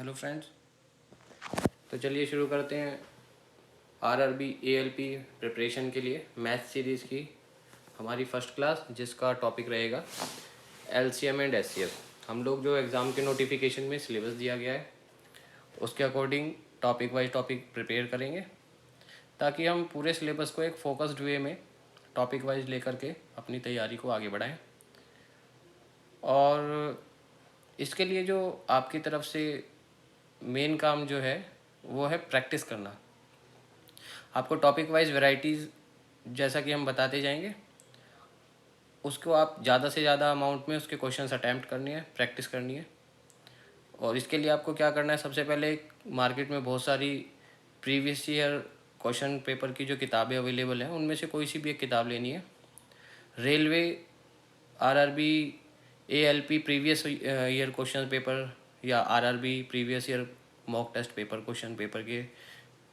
Hello friends. तो चलिए शुरू करते हैं आरआरबी एएलपी प्रिपरेशन के लिए मैथ सीरीज़ की हमारी फर्स्ट क्लास, जिसका टॉपिक रहेगा एलसीएम एंड एचसीएफ। हम लोग जो एग्ज़ाम के नोटिफिकेशन में सिलेबस दिया गया है उसके according topic wise topic prepare करेंगे, ताकि हम पूरे सिलेबस को एक फोकस्ड वे में टॉपिक वाइज लेकर के अपनी तैयारी को आगे बढ़ाएं। और इसके लिए जो आपकी तरफ से मेन काम जो है वो है प्रैक्टिस करना। आपको टॉपिक वाइज वैरायटीज़ जैसा कि हम बताते जाएंगे, उसको आप ज़्यादा से ज़्यादा अमाउंट में उसके क्वेश्चंस अटैम्प्ट करनी है, प्रैक्टिस करनी है। और इसके लिए आपको क्या करना है, सबसे पहले मार्केट में बहुत सारी प्रीवियस ईयर क्वेश्चन पेपर की जो किताबें अवेलेबल हैं उनमें से कोई सी भी एक किताब लेनी है। Railway, RRB, ALP previous year question paper या RRB previous year mock test paper question paper के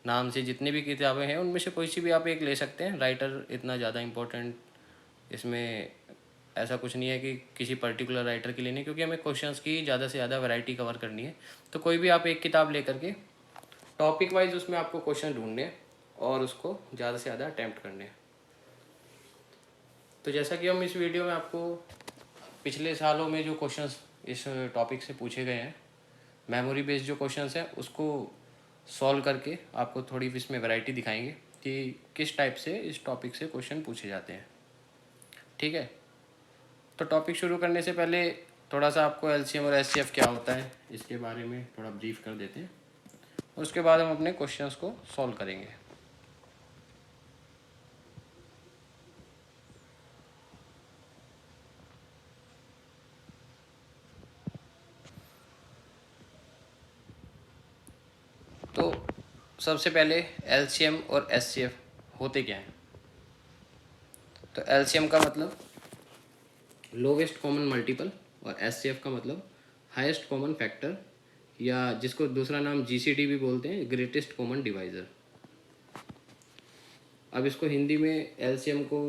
नाम से जितनी भी किताबें हैं उनमें से कोई सी भी आप एक ले सकते हैं। राइटर इतना ज़्यादा इम्पोर्टेंट इसमें ऐसा कुछ नहीं है कि किसी पर्टिकुलर राइटर की लेनी, क्योंकि हमें क्वेश्चंस की ज़्यादा से ज़्यादा वैरायटी कवर करनी है। तो कोई भी आप एक किताब लेकर के टॉपिक वाइज उसमें आपको क्वेश्चन ढूंढने हैं और उसको ज़्यादा से ज़्यादा अटैम्प्ट करने हैं। तो जैसा कि हम इस वीडियो में आपको पिछले सालों में जो क्वेश्चंस इस टॉपिक से पूछे गए हैं, मेमोरी बेस्ड जो क्वेश्चंस हैं उसको सॉल्व करके आपको थोड़ी इसमें वैरायटी दिखाएंगे कि किस टाइप से इस टॉपिक से क्वेश्चन पूछे जाते हैं। ठीक है, तो टॉपिक शुरू करने से पहले थोड़ा सा आपको एलसीएम और एचसीएफ क्या होता है इसके बारे में थोड़ा ब्रीफ कर देते हैं, और उसके बाद हम अपने क्वेश्चंस को सॉल्व करेंगे। तो सबसे पहले एलसीएम और एचसीएफ होते क्या हैं। तो एलसीएम का मतलब लोवेस्ट कॉमन मल्टीपल और एचसीएफ का मतलब हाईएस्ट कॉमन फैक्टर, या जिसको दूसरा नाम जीसीडी भी बोलते हैं, ग्रेटेस्ट कॉमन डिवाइज़र। अब इसको हिंदी में एलसीएम को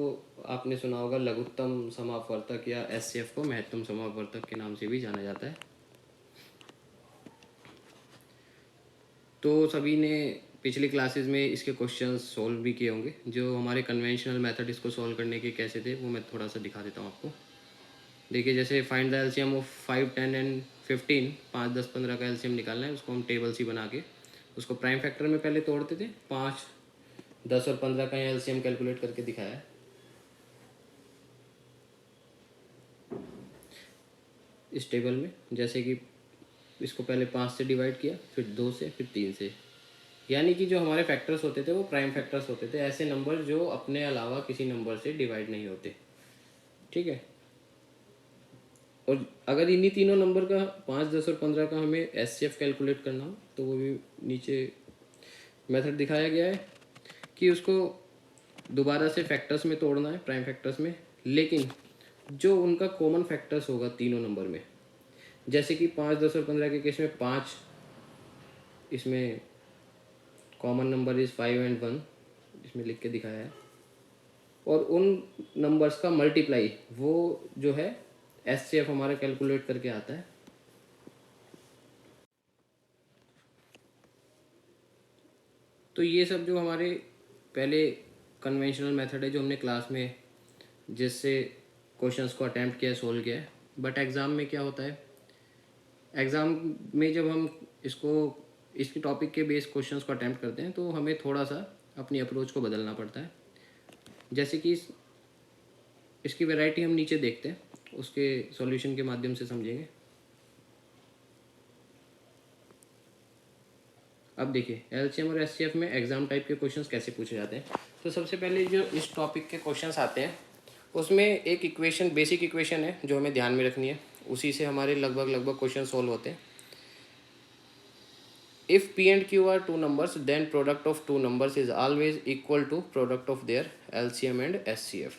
आपने सुना होगा लघुत्तम समापवर्तक, या एचसीएफ को महत्तम समापवर्तक के नाम से भी जाना जाता है। तो सभी ने पिछली क्लासेस में इसके क्वेश्चंस सॉल्व भी किए होंगे। जो हमारे कन्वेंशनल मेथड इसको सॉल्व करने के कैसे थे वो मैं थोड़ा सा दिखा देता हूँ आपको। देखिए, जैसे find the LCM of 5, 10 and 15, 5, 10, 15 का एलसीएम निकालना है। उसको हम टेबल सी बना के उसको प्राइम फैक्टर में पहले तोड़ते थे। 5, 10 और 15 का एलसीएम कैलकुलेट करके दिखाया है इस टेबल में। जैसे कि इसको पहले 5 से डिवाइड किया, फिर 2 से, फिर 3 से। यानी कि जो हमारे फैक्टर्स होते थे वो प्राइम फैक्टर्स होते थे, ऐसे नंबर जो अपने अलावा किसी नंबर से डिवाइड नहीं होते। ठीक है, और अगर इन्हीं तीनों नंबर का 5, 10 और 15 का हमें एचसीएफ कैलकुलेट करना हो तो वो भी नीचे मेथड दिखाया गया है कि उसको दोबारा से फैक्टर्स में तोड़ना है, प्राइम फैक्टर्स में। लेकिन जो उनका कॉमन फैक्टर्स होगा तीनों नंबर में, जैसे कि 5, 10 और 15 के केस में 5, इसमें कॉमन नंबर इज़ 5 एंड 1, इसमें लिख के दिखाया है। और उन नंबर्स का मल्टीप्लाई वो जो है एचसीएफ हमारा कैलकुलेट करके आता है। तो ये सब जो हमारे पहले कन्वेंशनल मेथड है जो हमने क्लास में जिससे क्वेश्चंस को अटैम्प्ट किया, सोल्व किया है। बट एग्ज़ाम में क्या होता है, एग्ज़ाम में जब हम इसकी टॉपिक के बेस क्वेश्चंस को अटैम्प्ट करते हैं तो हमें थोड़ा सा अपनी अप्रोच को बदलना पड़ता है। जैसे कि इसकी वैरायटी हम नीचे देखते हैं, उसके सॉल्यूशन के माध्यम से समझेंगे। अब देखिए, एलसीएम और एचसीएफ में एग्जाम टाइप के क्वेश्चंस कैसे पूछे जाते हैं। तो सबसे पहले जो इस टॉपिक के क्वेश्चंस आते हैं उसमें एक इक्वेशन, बेसिक इक्वेशन है जो हमें ध्यान में रखनी है। उसी से हमारे लगभग क्वेश्चन सॉल्व होते हैं। If P and Q are two numbers, then product of two numbers is always equal to product of their LCM and HCF।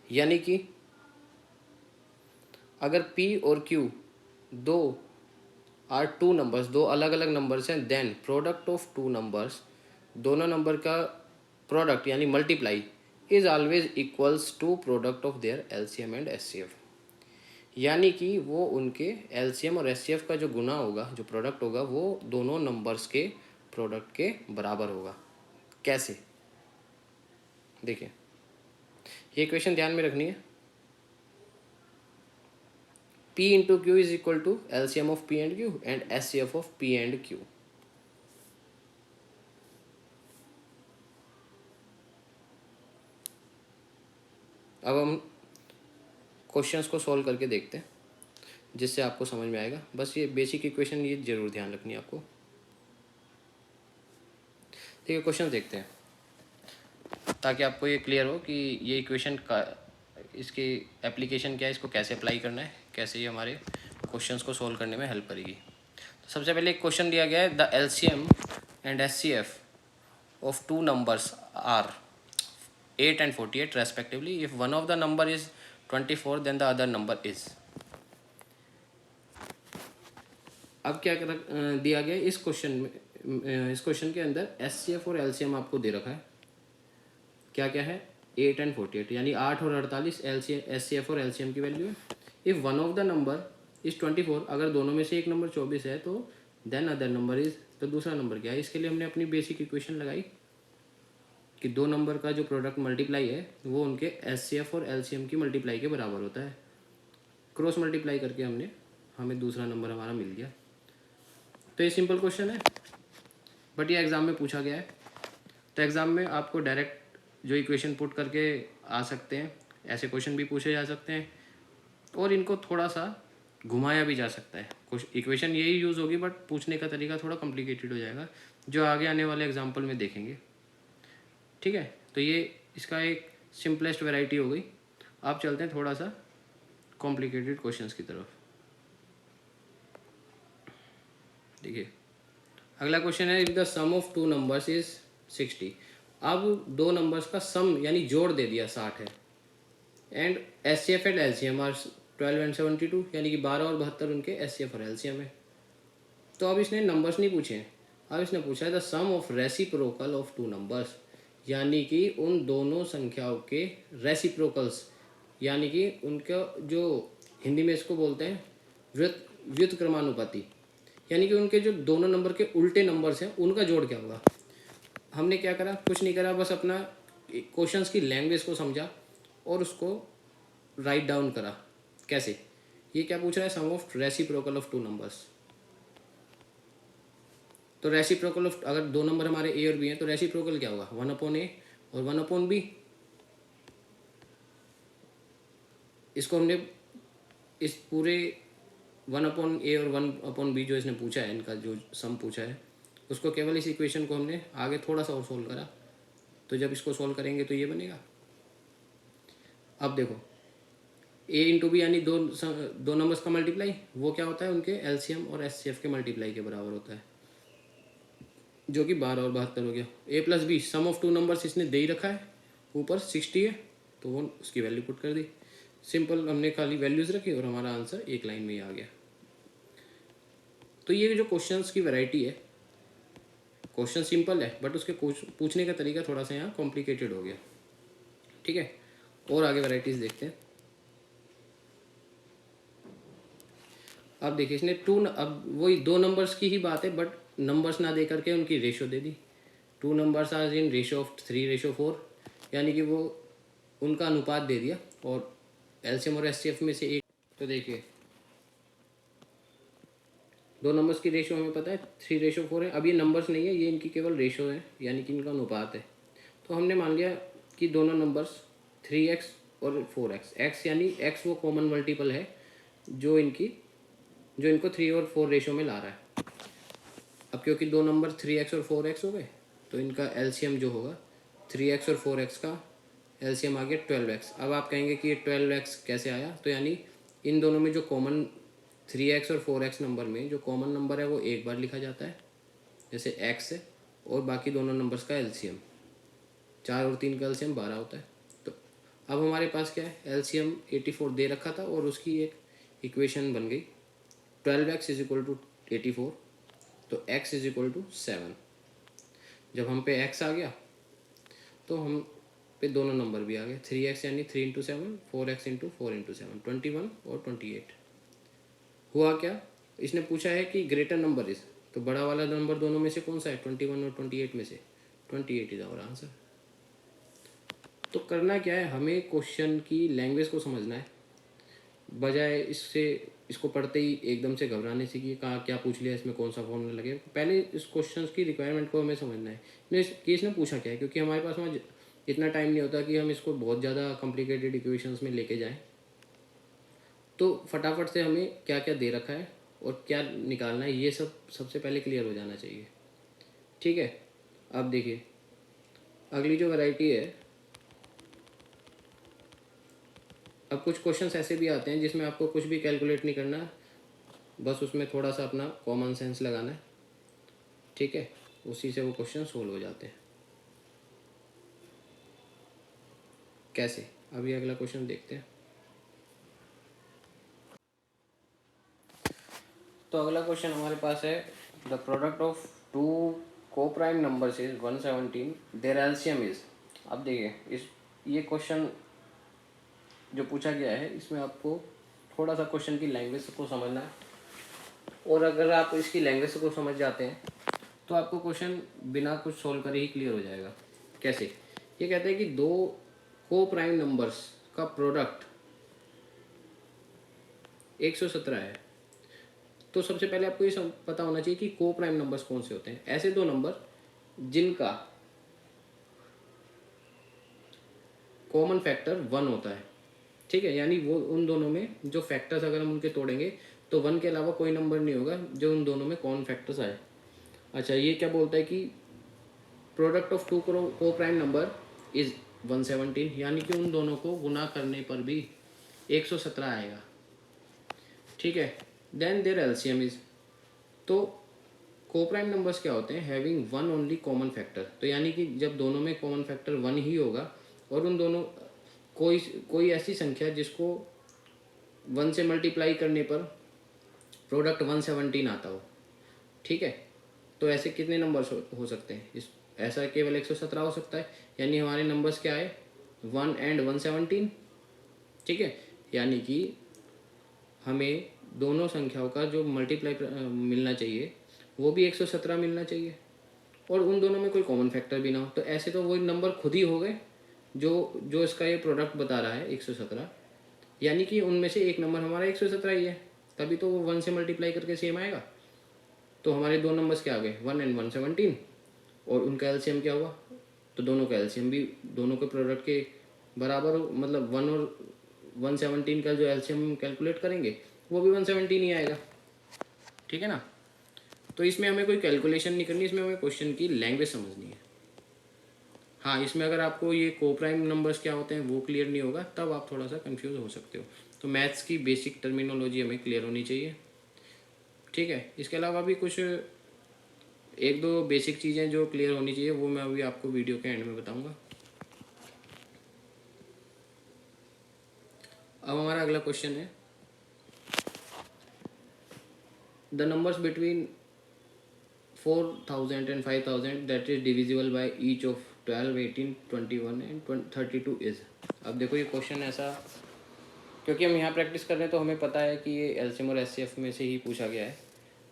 यानी कि अगर P और Q दो आर टू नंबर्स, दो अलग अलग नंबर्स हैं, then product of two numbers, दोनों नंबर का प्रोडक्ट यानी multiply is always equals to product of their LCM and HCF. यानी कि वो उनके एलसीएम और एचसीएफ का जो गुना होगा, जो प्रोडक्ट होगा, वो दोनों नंबर्स के प्रोडक्ट के बराबर होगा। कैसे? देखिए, ये इक्वेशन ध्यान में रखनी है। P into Q is equal to LCM of P and Q and HCF of P and Q। अब हम क्वेश्चंस को सॉल्व करके देखते हैं, जिससे आपको समझ में आएगा। बस ये बेसिक इक्वेशन ये जरूर ध्यान रखनी है आपको। ठीक है, क्वेश्चन देखते हैं ताकि आपको ये क्लियर हो कि ये इक्वेशन का इसकी एप्लीकेशन क्या है, इसको कैसे अप्लाई करना है, कैसे ये हमारे क्वेश्चंस को सॉल्व करने में हेल्प करेगी। तो सबसे पहले एक क्वेश्चन दिया गया है, the LCM and HCF of two numbers are 8 and 48 respectively. If one of the number is 24, then the other number is। अब क्या दिया गया इस क्वेश्चन में, इस क्वेश्चन के अंदर एचसीएफ और एलसीएम आपको दे रखा है। क्या क्या है? 8 and 48, यानी 8 और 48 एचसीएफ और एलसीएम की वैल्यू है। If one of the number is 24, अगर दोनों में से एक नंबर 24 है तो देन अदर नंबर इज, तो दूसरा नंबर क्या है? इसके लिए हमने अपनी बेसिक इक्वेशन लगाई कि दो नंबर का जो प्रोडक्ट मल्टीप्लाई है वो उनके एचसीएफ और एलसीएम की मल्टीप्लाई के बराबर होता है। क्रॉस मल्टीप्लाई करके हमें दूसरा नंबर हमारा मिल गया। तो ये सिंपल क्वेश्चन है, बट ये एग्ज़ाम में पूछा गया है। तो एग्ज़ाम में आपको डायरेक्ट जो इक्वेशन पुट करके आ सकते हैं, ऐसे क्वेश्चन भी पूछे जा सकते हैं, और इनको थोड़ा सा घुमाया भी जा सकता है। कुछ इक्वेशन यही यूज़ होगी, बट पूछने का तरीका थोड़ा कॉम्प्लिकेटेड हो जाएगा, जो आगे आने वाले एग्जाम्पल में देखेंगे। ठीक है, तो ये इसका एक सिंपलेस्ट वैरायटी हो गई। आप चलते हैं थोड़ा सा कॉम्प्लिकेटेड क्वेश्चंस की तरफ। देखिए, अगला क्वेश्चन है, if the sum of two numbers is 60। अब दो नंबर्स का सम यानी जोड़ दे दिया 60 है, and HCF and LCM are 12 and 72, यानी कि 12 और 72 उनके एचसीएफ और एलसीएम है। तो अब इसने नंबर्स नहीं पूछे हैं, अब इसने पूछा है the sum of reciprocal of two numbers, यानी कि उन दोनों संख्याओं के रेसिप्रोकल्स, यानी कि उनका जो हिंदी में इसको बोलते हैं व्युत्क्रमानुपाती, यानी कि उनके जो दोनों नंबर के उल्टे नंबर्स हैं उनका जोड़ क्या होगा। हमने क्या करा? कुछ नहीं करा, बस अपना क्वेश्चंस की लैंग्वेज को समझा और उसको राइट डाउन करा। कैसे? ये क्या पूछ रहा है? Sum of reciprocal of two numbers. तो रेसिप्रोकल ऑफ, अगर दो नंबर हमारे ए और बी हैं तो रेसिप्रोकल क्या होगा? 1/a और 1/b। इसको हमने इस पूरे 1/a और 1/b जो इसने पूछा है, इनका जो सम पूछा है, उसको केवल इस इक्वेशन को हमने आगे थोड़ा सा और सोल्व करा। तो जब इसको सोल्व करेंगे तो ये बनेगा। अब देखो, a इंटू बी यानी दो नंबर्स का मल्टीप्लाई, वो क्या होता है? उनके एलसीएम और एचसीएफ के मल्टीप्लाई के बराबर होता है, जो कि 12 और 72 हो गया। a plus B, sum of two numbers इसने दे ही रखा है, ऊपर 60 है तो वो उसकी वैल्यू पुट कर दी। सिंपल, हमने खाली वैल्यूज़ रखी और हमारा आंसर एक लाइन में ही आ गया। तो ये जो क्वेश्चंस की वैरायटी है, क्वेश्चन सिंपल है बट उसके पूछने का तरीका थोड़ा सा यहाँ कॉम्प्लिकेटेड हो गया। ठीक है, और आगे वैरायटीज़ देखते हैं। अब देखिए, इसने अब वही दो नंबर्स की ही बात है, बट नंबर्स ना दे करके उनकी रेशो दे दी। Two numbers are in ratio of 3:4, यानी कि वो उनका अनुपात दे दिया, और एलसीएम और एचसीएफ में से एक। तो देखिए, दो नंबर्स की रेशो हमें पता है 3:4 है। अब ये नंबर्स नहीं है, ये इनकी केवल रेशो है, यानी कि इनका अनुपात है। तो हमने मान लिया कि दोनों नंबर्स 3x और 4x, x यानी x वो कॉमन मल्टीपल है जो इनको 3 और 4 रेशो में ला रहा है। अब क्योंकि दो नंबर 3x और 4x हो गए, तो इनका एलसीएम जो होगा 3x और 4x का एलसीएम आ गया 12x। अब आप कहेंगे कि ये 12x कैसे आया? तो यानी इन दोनों में जो कॉमन 3x और 4x नंबर में जो कॉमन नंबर है वो एक बार लिखा जाता है, जैसे x है, और बाकी दोनों नंबर्स का एलसीएम 4 और 3 का एलसीएम 12 होता है। तो अब हमारे पास क्या है? एलसीएम 84 दे रखा था और उसकी एक इक्वेशन बन गई 12x इज इक्वल टू 84, तो x इज इक्वल टू 7। जब हम पे x आ गया तो हम पे दोनों नंबर भी आ गए, 3x यानी 3 × 7, 4x × 4 × 7, 21 और 28। हुआ क्या, इसने पूछा है कि ग्रेटर नंबर इज, तो बड़ा वाला नंबर दोनों में से कौन सा है, 21 और 28 में से 28 इज आवर आंसर। तो करना क्या है, हमें क्वेश्चन की लैंग्वेज को समझना है, बजाय इससे इसको पढ़ते ही एकदम से घबराने से कि कहाँ क्या पूछ लिया, इसमें कौन सा फॉर्मूला लगे। पहले इस क्वेश्चन की रिक्वायरमेंट को हमें समझना है कि इसने पूछा क्या है, क्योंकि हमारे पास वहाँ इतना टाइम नहीं होता कि हम इसको बहुत ज़्यादा कॉम्प्लिकेटेड इक्वेशंस में लेके जाएं। तो फटाफट से हमें क्या क्या दे रखा है और क्या निकालना है, ये सब सबसे पहले क्लियर हो जाना चाहिए। ठीक है, अब देखिए अगली जो वैरायटी है, अब कुछ क्वेश्चंस ऐसे भी आते हैं जिसमें आपको कुछ भी कैलकुलेट नहीं करना, बस उसमें थोड़ा सा अपना कॉमन सेंस लगाना है। ठीक है, उसी से वो क्वेश्चन सोल्व हो जाते हैं। कैसे, अभी अगला क्वेश्चन देखते हैं। तो अगला क्वेश्चन हमारे पास है, the product of two coprime numbers is 117, their LCM is. अब देखिए ये क्वेश्चन जो पूछा गया है, इसमें आपको थोड़ा सा क्वेश्चन की लैंग्वेज को समझना है, और अगर आप इसकी लैंग्वेज को समझ जाते हैं तो आपको क्वेश्चन बिना कुछ सोल्व करे ही क्लियर हो जाएगा। कैसे, ये कहते हैं कि दो को प्राइम नंबर्स का प्रोडक्ट 117 है। तो सबसे पहले आपको ये पता होना चाहिए कि को प्राइम नंबर्स कौन से होते हैं। ऐसे दो नंबर जिनका कॉमन फैक्टर 1 होता है। ठीक है, यानी वो उन दोनों में जो फैक्टर्स अगर हम उनके तोड़ेंगे तो 1 के अलावा कोई नंबर नहीं होगा जो उन दोनों में कॉमन फैक्टर्स आए। अच्छा, ये क्या बोलता है कि प्रोडक्ट ऑफ टू को प्राइम नंबर इज 117, यानी कि उन दोनों को गुना करने पर भी 117 आएगा। ठीक है, देन देयर एलसीएम इज, तो को प्राइम नंबर्स क्या होते हैं, having one only common factor. तो यानी कि जब दोनों में कॉमन फैक्टर 1 ही होगा और उन दोनों कोई कोई ऐसी संख्या जिसको 1 से मल्टीप्लाई करने पर प्रोडक्ट 117 आता हो। ठीक है, तो ऐसे कितने नंबर्स हो सकते हैं, इस ऐसा केवल 117 हो सकता है। यानी हमारे नंबर्स क्या है, 1 एंड 117। ठीक है, यानी कि हमें दोनों संख्याओं का जो मल्टीप्लाई मिलना चाहिए वो भी 117 मिलना चाहिए, और उन दोनों में कोई कॉमन फैक्टर भी ना हो। तो ऐसे तो वही नंबर खुद ही हो गए जो जो इसका ये प्रोडक्ट बता रहा है 117, यानी कि उनमें से एक नंबर हमारा 117 ही है, तभी तो वो 1 से मल्टीप्लाई करके सेम आएगा। तो हमारे दो नंबर्स क्या आ गए, 1 एंड 117, और उनका एलसीएम क्या हुआ, तो दोनों का एलसीएम भी दोनों के प्रोडक्ट के बराबर हो, मतलब 1 और 117 का जो एलसीएम कैलकुलेट करेंगे वो भी 117 ही आएगा। ठीक है ना, तो इसमें हमें कोई कैलकुलेशन नहीं करनी, इसमें हमें क्वेश्चन की लैंग्वेज समझनी है। हाँ, इसमें अगर आपको ये को प्राइम नंबर्स क्या होते हैं वो क्लियर नहीं होगा तब आप थोड़ा सा कंफ्यूज हो सकते हो। तो मैथ्स की बेसिक टर्मिनोलॉजी हमें क्लियर होनी चाहिए। ठीक है, इसके अलावा भी कुछ एक दो बेसिक चीज़ें जो क्लियर होनी चाहिए वो मैं अभी आपको वीडियो के एंड में बताऊंगा। अब हमारा अगला क्वेश्चन है, the numbers between 4000 and 5000 that is divisible by each of 12, 18, 21 and 32 is। अब देखो ये क्वेश्चन ऐसा, क्योंकि हम यहाँ प्रैक्टिस कर रहे हैं तो हमें पता है कि ये एलसीएम और एचसीएफ में से ही पूछा गया है,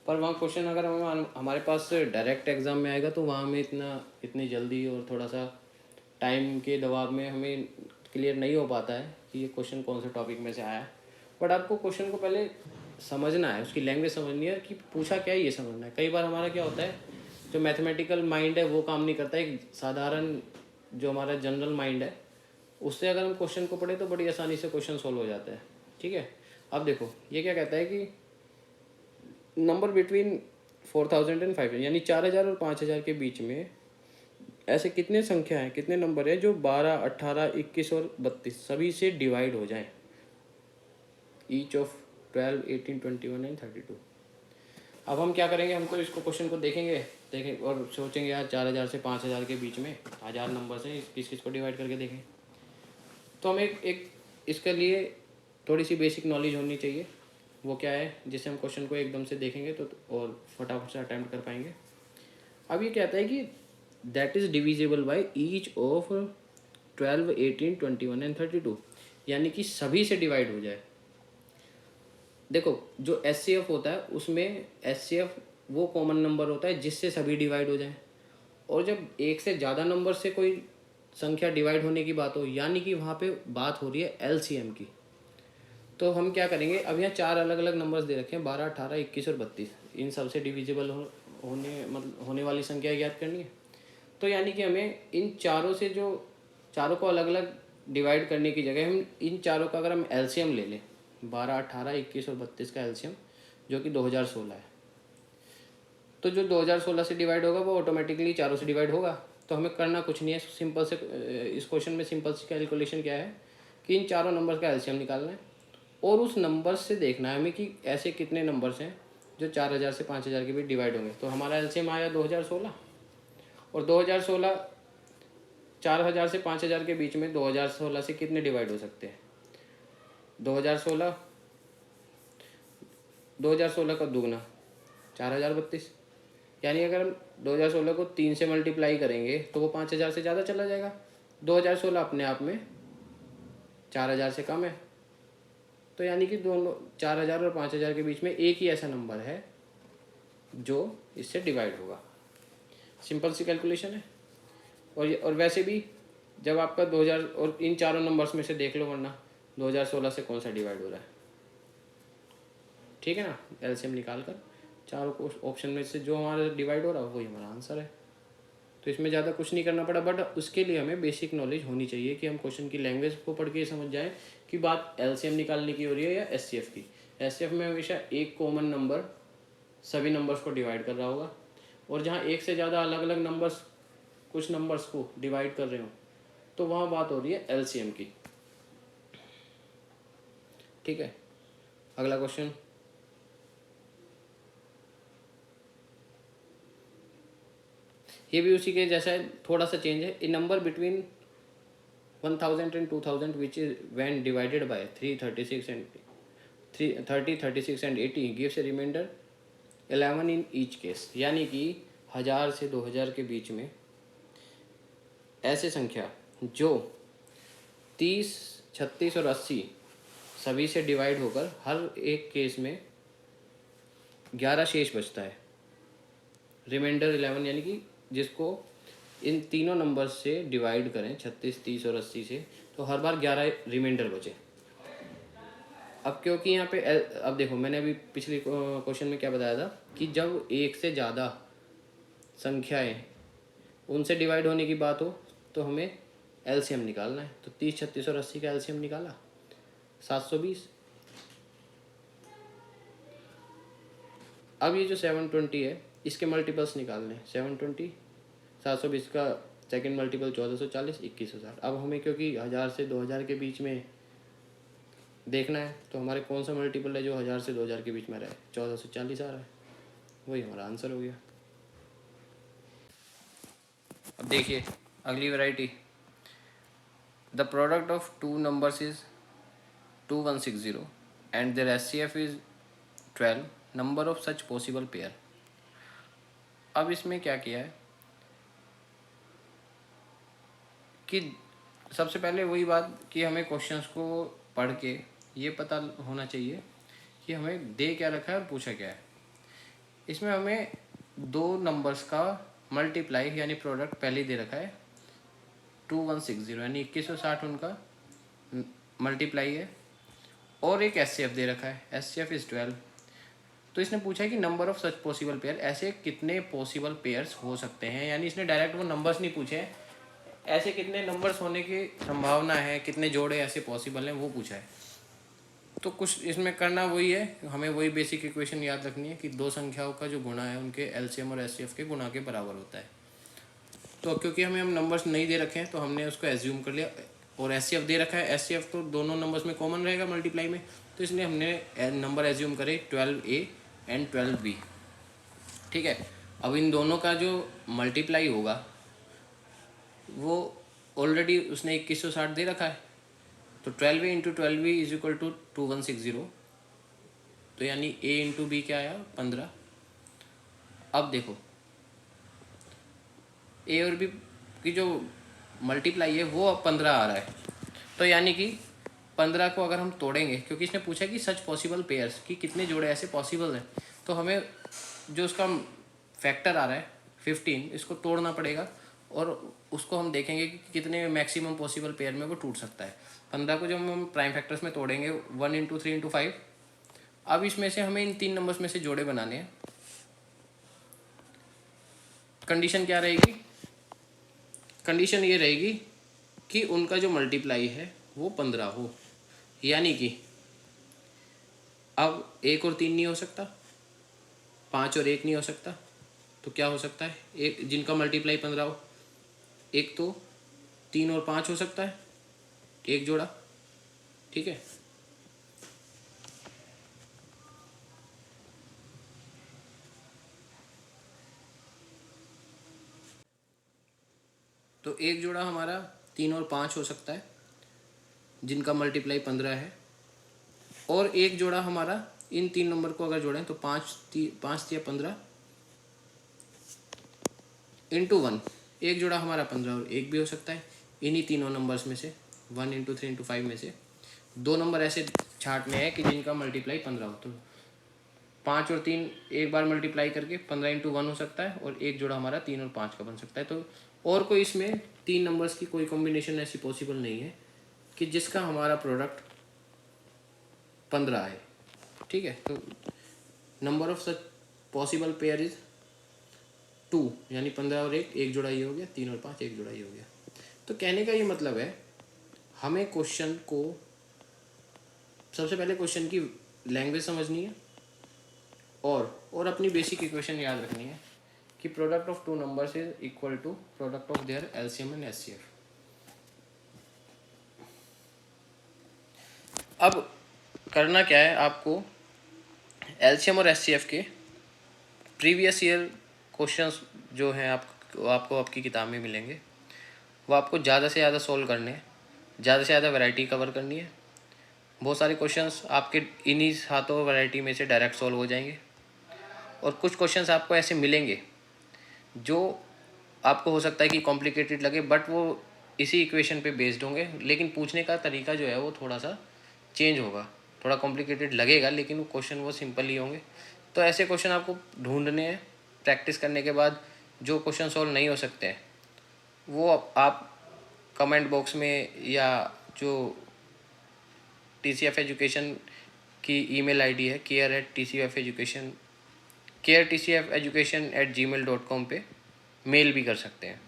पर वहाँ क्वेश्चन अगर हमारे पास डायरेक्ट एग्जाम में आएगा तो वहाँ हमें इतनी जल्दी और थोड़ा सा टाइम के दबाव में हमें क्लियर नहीं हो पाता है कि ये क्वेश्चन कौन से टॉपिक में से आया है। बट आपको क्वेश्चन को पहले समझना है, उसकी लैंग्वेज समझनी है कि पूछा क्या है ये समझना है। कई बार हमारा क्या होता है, जो मैथमेटिकल माइंड है वो काम नहीं करता है, एक साधारण जो हमारा जनरल माइंड है उससे अगर हम क्वेश्चन को पढ़े तो बड़ी आसानी से क्वेश्चन सॉल्व हो जाता है। ठीक है, अब देखो ये क्या कहता है कि नंबर बिटवीन 4000 एंड 5000, यानी 4000 और 5000 के बीच में ऐसे कितने संख्या हैं, कितने नंबर है जो 12, 18, 21 और 32 सभी से डिवाइड हो जाएं, ईच ऑफ 12, 18, 21 एंड 32। अब हम क्या करेंगे, हमको इसको क्वेश्चन को देखेंगे और सोचेंगे यार 4000 से 5000 के बीच में 1000 नंबर से किस किस को डिवाइड करके देखें। तो हमें एक इसके लिए थोड़ी सी बेसिक नॉलेज होनी चाहिए। वो क्या है, जिससे हम क्वेश्चन को एकदम से देखेंगे तो और फटाफट से अटैम्प्ट कर पाएंगे। अब ये कहता है कि that is divisible by each of 12, 18, 21 and 32, यानी कि सभी से डिवाइड हो जाए। देखो जो एचसीएफ होता है उसमें एचसीएफ वो कॉमन नंबर होता है जिससे सभी डिवाइड हो जाए, और जब एक से ज़्यादा नंबर से कोई संख्या डिवाइड होने की बात हो, यानी कि वहाँ पे बात हो रही है एलसीएम की, तो हम क्या करेंगे, अब यहाँ चार अलग अलग नंबर्स दे रखे हैं, 12, 18, 21 और 32। इन सब से डिविजिबल होने वाली संख्या ज्ञात करनी है। तो यानी कि हमें इन चारों से जो चारों को अलग अलग डिवाइड करने की जगह हम इन चारों का अगर हम एलसीएम ले लें, 12, 18, 21 और 32 का एलसीएम जो कि 2016 है, तो जो 2016 से डिवाइड होगा वो ऑटोमेटिकली चारों से डिवाइड होगा। तो हमें करना कुछ नहीं है, सिंपल से इस क्वेश्चन में सिंपल सी कैलकुलेशन क्या है कि इन चारों नंबर का एलसीएम निकालना है और उस नंबर से देखना है हमें कि ऐसे कितने नंबर्स हैं जो 4000 से 5000 के बीच डिवाइड होंगे। तो हमारा एलसीएम आया 2016, और 2016 4000 से 5000 के बीच में 2016 से कितने डिवाइड हो सकते हैं, 2016 2016 का दुगना 4032, यानी अगर हम 2016 को 3 से मल्टीप्लाई करेंगे तो वो 5000 से ज़्यादा चला जाएगा। 2016 अपने आप में 4000 से कम है, तो यानी कि दोनों 4000 और 5000 के बीच में एक ही ऐसा नंबर है जो इससे डिवाइड होगा। सिंपल सी कैलकुलेशन है। और वैसे भी जब आपका 2000 और इन चारों नंबर्स में से देख लो, वरना 2016 से कौन सा डिवाइड हो रहा है, ठीक है ना, एलसीएम निकाल कर चारों को ऑप्शन में से जो हमारा डिवाइड हो रहा है वही हमारा आंसर है। तो इसमें ज़्यादा कुछ नहीं करना पड़ा, बट उसके लिए हमें बेसिक नॉलेज होनी चाहिए कि हम क्वेश्चन की लैंग्वेज को पढ़ के समझ जाएं कि बात एलसीएम निकालने की हो रही है या एचसीएफ की। एचसीएफ में हमेशा एक कॉमन नंबर सभी नंबर्स को डिवाइड कर रहा होगा, और जहाँ एक से ज़्यादा अलग अलग नंबर्स कुछ नंबर्स को डिवाइड कर रहे हो तो वहाँ बात हो रही है एलसीएम की। ठीक है, अगला क्वेश्चन। ये भी उसी के जैसा है, थोड़ा सा चेंज है। ए number between 1000 and 2000 which is when divided by 336 and 30, 36 and 80 gives a remainder 11 in each case, यानी कि 1000 से 2000 के बीच में ऐसे संख्या जो 30, 36 और 80 सभी से डिवाइड होकर हर एक केस में 11 शेष बचता है, रिमाइंडर 11, यानी कि जिसको इन तीनों नंबर्स से डिवाइड करें 36, 30 और 80 से, तो हर बार 11 रिमाइंडर बचे। अब क्योंकि यहाँ पे अब देखो मैंने अभी पिछले क्वेश्चन में क्या बताया था कि जब एक से ज़्यादा संख्याएं उनसे डिवाइड होने की बात हो तो हमें एलसीएम निकालना है। तो 30, 36 और 80 का एलसीएम निकाला 720। अब ये जो 720 है इसके मल्टीपल्स निकालने हैं। 720, 720 का सेकेंड मल्टीपल 1440, 2160। अब हमें क्योंकि 1000 से 2000 के बीच में देखना है तो हमारे कौन सा मल्टीपल है जो 1000 से 2000 के बीच में रहा है, 1440 आ रहा है, वही हमारा आंसर हो गया। अब देखिए अगली variety, the product of two numbers is 2160 and their HCF is 12, number of such possible pair. अब इसमें क्या किया है कि सबसे पहले वही बात कि हमें क्वेश्चंस को पढ़ के ये पता होना चाहिए कि हमें दे क्या रखा है और पूछा क्या है। इसमें हमें दो नंबर्स का मल्टीप्लाई यानी प्रोडक्ट पहले ही दे रखा है 2160, यानी 2160 उनका मल्टीप्लाई है, और एक एचसीएफ दे रखा है, एचसीएफ इज 12। तो इसने पूछा है कि number of such possible pair, ऐसे कितने पॉसिबल पेयर्स हो सकते हैं, यानी इसने डायरेक्ट वो नंबर्स नहीं पूछे हैं, ऐसे कितने नंबर्स होने की संभावना है, कितने जोड़े ऐसे पॉसिबल हैं वो पूछा है। तो कुछ इसमें करना वही है, हमें वही बेसिक इक्वेशन याद रखनी है कि दो संख्याओं का जो गुणा है उनके एलसीएम और एचसीएफ के गुणा के बराबर होता है। तो क्योंकि हमें हम नंबर्स नहीं दे रखे हैं तो हमने उसको एज्यूम कर लिया, और एचसीएफ दे रखा है, एचसीएफ तो दोनों नंबर्स में कॉमन रहेगा मल्टीप्लाई में, तो इसलिए हमने नंबर एज्यूम करे 12A एंड 12B। ठीक है, अब इन दोनों का जो मल्टीप्लाई होगा वो ऑलरेडी उसने 2160 दे रखा है, तो 12A into 12B is equal to 2160, तो यानी A इंटू B क्या आया 15। अब देखो A और B की जो मल्टीप्लाई है वो अब 15 आ रहा है। तो यानी कि 15 को अगर हम तोड़ेंगे, क्योंकि इसने पूछा कि सच पॉसिबल पेयर्स, कि कितने जोड़े ऐसे पॉसिबल हैं, तो हमें जो उसका फैक्टर आ रहा है 15, इसको तोड़ना पड़ेगा और उसको हम देखेंगे कि कितने मैक्सिमम पॉसिबल पेयर में वो टूट सकता है। 15 को जब हम प्राइम फैक्टर्स में तोड़ेंगे 1 इंटू 3 इंटू 5, अब इसमें से हमें इन 3 नंबर्स में से जोड़े बनाने हैं। कंडीशन क्या रहेगी? कंडीशन ये रहेगी कि उनका जो मल्टीप्लाई है वो 15 हो, यानी कि अब 1 और 3 नहीं हो सकता, 5 और 1 नहीं हो सकता, तो क्या हो सकता है? एक जिनका मल्टीप्लाई 15 हो, एक तो 3 और 5 हो सकता है, एक जोड़ा, ठीक है। तो एक जोड़ा हमारा 3 और 5 हो सकता है जिनका मल्टीप्लाई 15 है, और एक जोड़ा हमारा इन 3 नंबर को अगर जोड़ें तो 5 या 15 इंटू 1, एक जोड़ा हमारा 15 और 1 भी हो सकता है इन्हीं तीनों नंबर्स में से, 1 इंटू 3 इंटू 5 में से। 2 नंबर ऐसे छांटने हैं कि जिनका मल्टीप्लाई 15 हो, तो 5 और 3 एक बार मल्टीप्लाई करके 15 इंटू 1 हो सकता है, और एक जोड़ा हमारा 3 और 5 का बन सकता है। तो और कोई इसमें 3 नंबर्स की कोई कॉम्बिनेशन ऐसी पॉसिबल नहीं है कि जिसका हमारा प्रोडक्ट 15 है, ठीक है। तो number of such possible pair is 2, यानी 15 और एक जोड़ा ये हो गया, 3 और 5 एक जोड़ा ये हो गया। तो कहने का ये मतलब है, हमें क्वेश्चन को सबसे पहले क्वेश्चन की लैंग्वेज समझनी है और अपनी बेसिक इक्वेशन याद रखनी है कि product of two numbers is equal to product of their LCM and HCF. अब करना क्या है, आपको एलसीएम और एचसीएफ के प्रीवियस ईयर क्वेश्चंस जो हैं आपको आपकी किताब में मिलेंगे, वो आपको ज़्यादा से ज़्यादा सोल्व करने हैं, ज़्यादा से ज़्यादा वैरायटी कवर करनी है। बहुत सारे क्वेश्चंस आपके इन्हीं सातों वैरायटी में से डायरेक्ट सॉल्व हो जाएंगे, और कुछ क्वेश्चंस आपको ऐसे मिलेंगे जो आपको हो सकता है कि कॉम्प्लिकेटेड लगे, बट वो इसी इक्वेशन पे बेस्ड होंगे, लेकिन पूछने का तरीका जो है वो थोड़ा सा चेंज होगा, थोड़ा कॉम्प्लिकेटेड लगेगा, लेकिन वो क्वेश्चन वो सिंपल ही होंगे। तो ऐसे क्वेश्चन आपको ढूंढने हैं। प्रैक्टिस करने के बाद जो क्वेश्चन सॉल्व नहीं हो सकते हैं वो आप कमेंट बॉक्स में, या जो TCF एजुकेशन की ईमेल आईडी है care@tcfeducation@gmail.com पे मेल भी कर सकते हैं।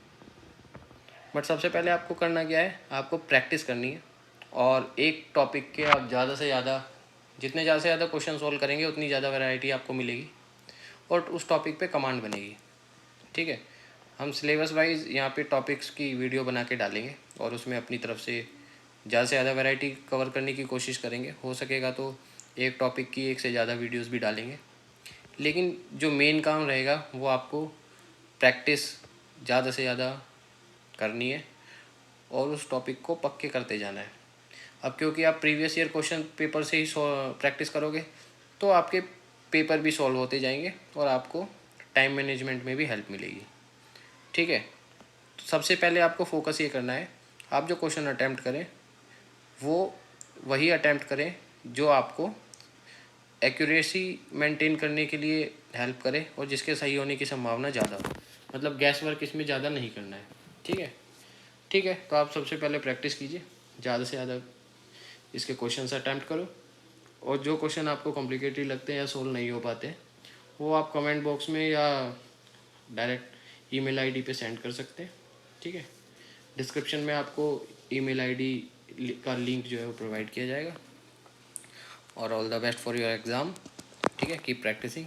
बट सबसे पहले आपको करना क्या है, आपको प्रैक्टिस करनी है, और एक टॉपिक के आप ज़्यादा से ज़्यादा जितने ज़्यादा से ज़्यादा क्वेश्चन सॉल्व करेंगे उतनी ज़्यादा वैरायटी आपको मिलेगी और उस टॉपिक पे कमांड बनेगी, ठीक है। हम सिलेबस वाइज यहाँ पे टॉपिक्स की वीडियो बना के डालेंगे और उसमें अपनी तरफ से ज़्यादा से ज़्यादा वैरायटी कवर करने की कोशिश करेंगे। हो सकेगा तो एक टॉपिक की एक से ज़्यादा वीडियोस भी डालेंगे, लेकिन जो मेन काम रहेगा वो आपको प्रैक्टिस ज़्यादा से ज़्यादा करनी है और उस टॉपिक को पक्के करते जाना है। अब क्योंकि आप प्रीवियस ईयर क्वेश्चन पेपर से ही प्रैक्टिस करोगे तो आपके पेपर भी सॉल्व होते जाएंगे और आपको टाइम मैनेजमेंट में भी हेल्प मिलेगी, ठीक है। तो सबसे पहले आपको फोकस ये करना है, आप जो क्वेश्चन अटैम्प्ट करें वो वही अटैम्प्ट करें जो आपको एक्यूरेसी मेंटेन करने के लिए हेल्प करे और जिसके सही होने की संभावना ज़्यादा हो। मतलब गैस वर्क इसमें ज़्यादा नहीं करना है, ठीक है। ठीक है, तो आप सबसे पहले प्रैक्टिस कीजिए, ज़्यादा से ज़्यादा इसके क्वेश्चन अटैम्प्ट करो, और जो क्वेश्चन आपको कॉम्प्लिकेटेड लगते हैं या सोल्व नहीं हो पाते वो आप कमेंट बॉक्स में या डायरेक्ट ईमेल आईडी पे सेंड कर सकते हैं, ठीक है। डिस्क्रिप्शन में आपको ईमेल आईडी का लिंक जो है वो प्रोवाइड किया जाएगा। और all the best for your exam, ठीक है। Keep practising.